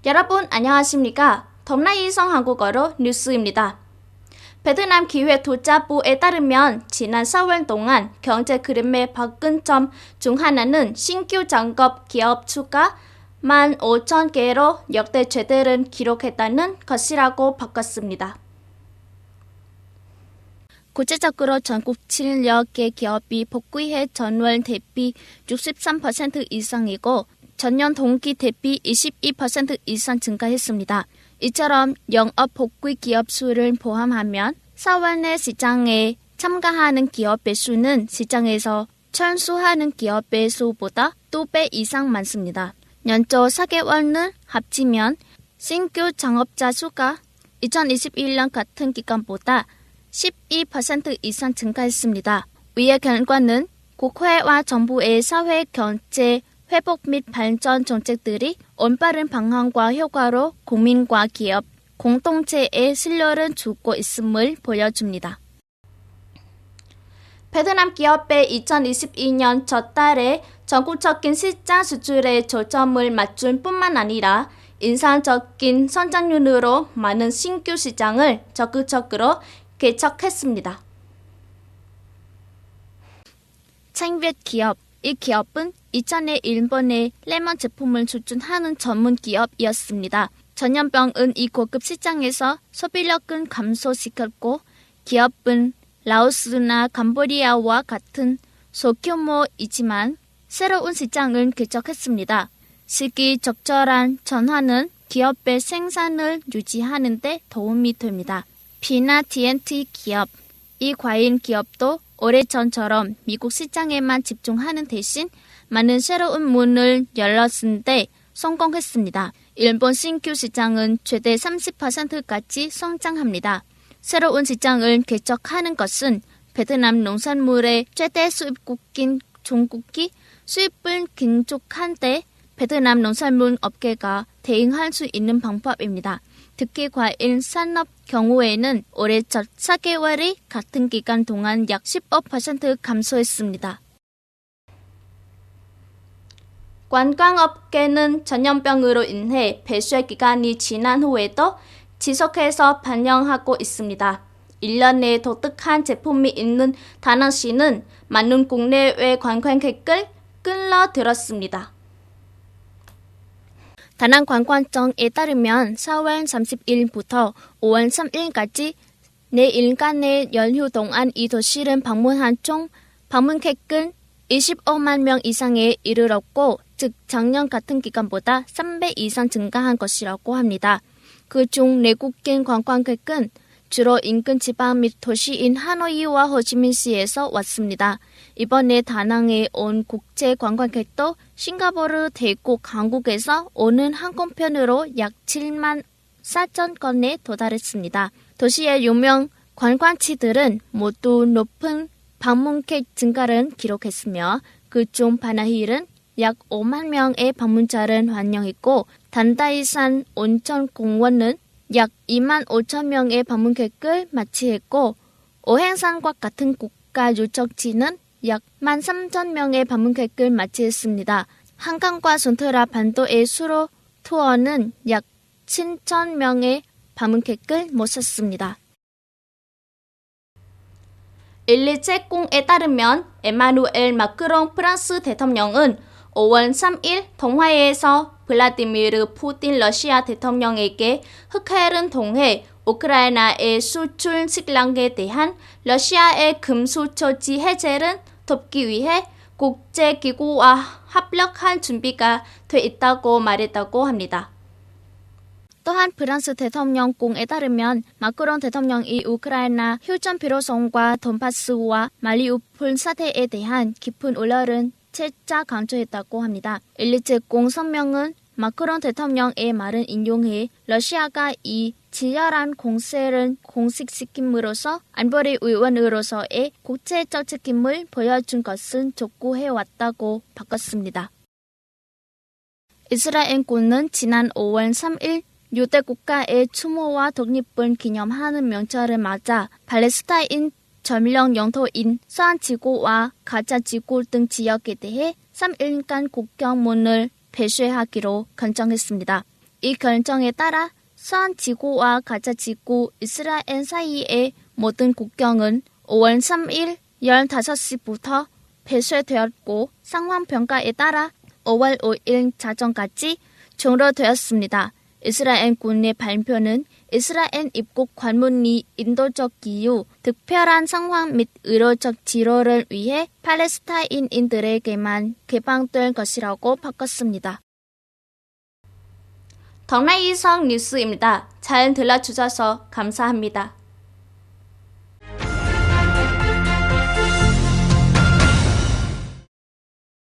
여러분 안녕하십니까? 덤라이성 한국어로 뉴스입니다. 베트남 기획투자부에 따르면 지난 4월 동안 경제 그림을 바꾼 점 중 하나는 신규 창업 기업 수가 15,000개로 역대 최대를 기록했다는 것이라고 바꿨습니다. 구체적으로 전국 7여 개 기업이 복귀해 전월 대비 63% 이상이고 전년 동기 대비 22% 이상 증가했습니다. 이처럼 영업 복귀 기업 수를 포함하면 4월 내 시장에 참가하는 기업의 수는 시장에서 철수하는 기업의 수보다 2배 이상 많습니다. 연초 4개월을 합치면 신규 창업자 수가 2021년 같은 기간보다 12% 이상 증가했습니다. 위의 결과는 국회와 정부의 사회 경제 회복 및 발전 정책들이 올바른 방향과 효과로 국민과 기업, 공동체에 신뢰를 주고 있음을 보여줍니다. 베트남 기업의 2022년 첫 달에 전국적인 시장 수출에 초점을 맞춘 뿐만 아니라 인상적인 성장률으로 많은 신규 시장을 적극적으로 개척했습니다. 창việt 기업, 이 기업은 이전에 일본에 레몬 제품을 수출하는 전문 기업이었습니다. 전염병은 이 고급 시장에서 소비력을 감소시켰고 기업은 라오스나 캄보디아와 같은 소규모이지만 새로운 시장을 개척했습니다. 시기 적절한 전환은 기업의 생산을 유지하는 데 도움이 됩니다. 피나 TNT 기업, 이 과일 기업도 오래전처럼 미국 시장에만 집중하는 대신 많은 새로운 문을 열었는데 성공했습니다. 일본 신규 시장은 최대 30%까지 성장합니다. 새로운 시장을 개척하는 것은 베트남 농산물의 최대 수입국인 중국이 수입을 긴축한데 베트남 농산물 업계가 대응할 수 있는 방법입니다. 특히 과일 산업 경우에는 올해 첫 4개월이 같은 기간 동안 약 15% 감소했습니다. 관광업계는 전염병으로 인해 배수의 기간이 지난 후에도 지속해서 반영하고 있습니다. 1년 내에 독특한 제품이 있는 다낭시는 많은 국내외 관광객을 끌어들였습니다. 다낭 관광청에 따르면 4월 30일부터 5월 3일까지 4일간의 연휴 동안 이 도시를 방문한 총 방문객은 25만 명 이상에 이르렀고 즉 작년 같은 기간보다 3배 이상 증가한 것이라고 합니다. 그중 내국인 관광객은 주로 인근 지방 및 도시인 하노이와 호치민시에서 왔습니다. 이번에 다낭에 온 국제 관광객도 싱가포르, 태국, 한국에서 오는 항공편으로 약 7만 4천 건에 도달했습니다. 도시의 유명 관광지들은 모두 높은 방문객 증가를 기록했으며 그중 바나힐은 약 5만 명의 방문자를 환영했고 단다이산 온천공원은 약 2만 5천 명의 방문객을 맞이했고 오행산과 같은 국가 유적지는 약 1만 3천 명의 방문객을 맞이했습니다. 한강과 손트라 반도의 수로 투어는 약 7천 명의 방문객을 모셨습니다. 일리체공에 따르면 에마누엘 마크롱 프랑스 대통령은 5월 3일 동화에서 블라디미르 푸틴 러시아 대통령에게 흑해를 통해 우크라이나의 수출 식량에 대한 러시아의 금수 조치 해제를 돕기 위해 국제기구와 협력할 준비가 돼 있다고 말했다고 합니다. 또한 프랑스 대통령궁에 따르면 마크롱 대통령이 우크라이나 휴전 필요성과 돈바스와 마리우폴 사태에 대한 깊은 우려를 재차 강조했다고 합니다. 일리체공 성명은 마크롱 대통령의 말을 인용해 러시아가 이 치열한 공세를 공식시킴으로써 안보리 의원으로서의 국제적 책임을 보여준 것은 촉구해왔다고 바꿨습니다. 이스라엘군은 지난 5월 3일 유대 국가의 추모와 독립을 기념하는 명절을 맞아 팔레스타인 점령 영토인 서안지구와 가자지구 등 지역에 대해 3일간 국경문을 폐쇄하기로 결정했습니다. 이 결정에 따라 서한 지구와 가자 지구 이스라엘 사이의 모든 국경은 5월 3일 15시부터 폐쇄되었고 상황 평가에 따라 5월 5일 자정까지 종료되었습니다. 이스라엘 군의 발표는 이스라엘 입국 관문이 인도적 이유, 특별한 상황 및 의료적 치료를 위해 팔레스타인인들에게만 개방될 것이라고 바꿨습니다. 덕나이성 뉴스입니다. 잘 들어주셔서 감사합니다.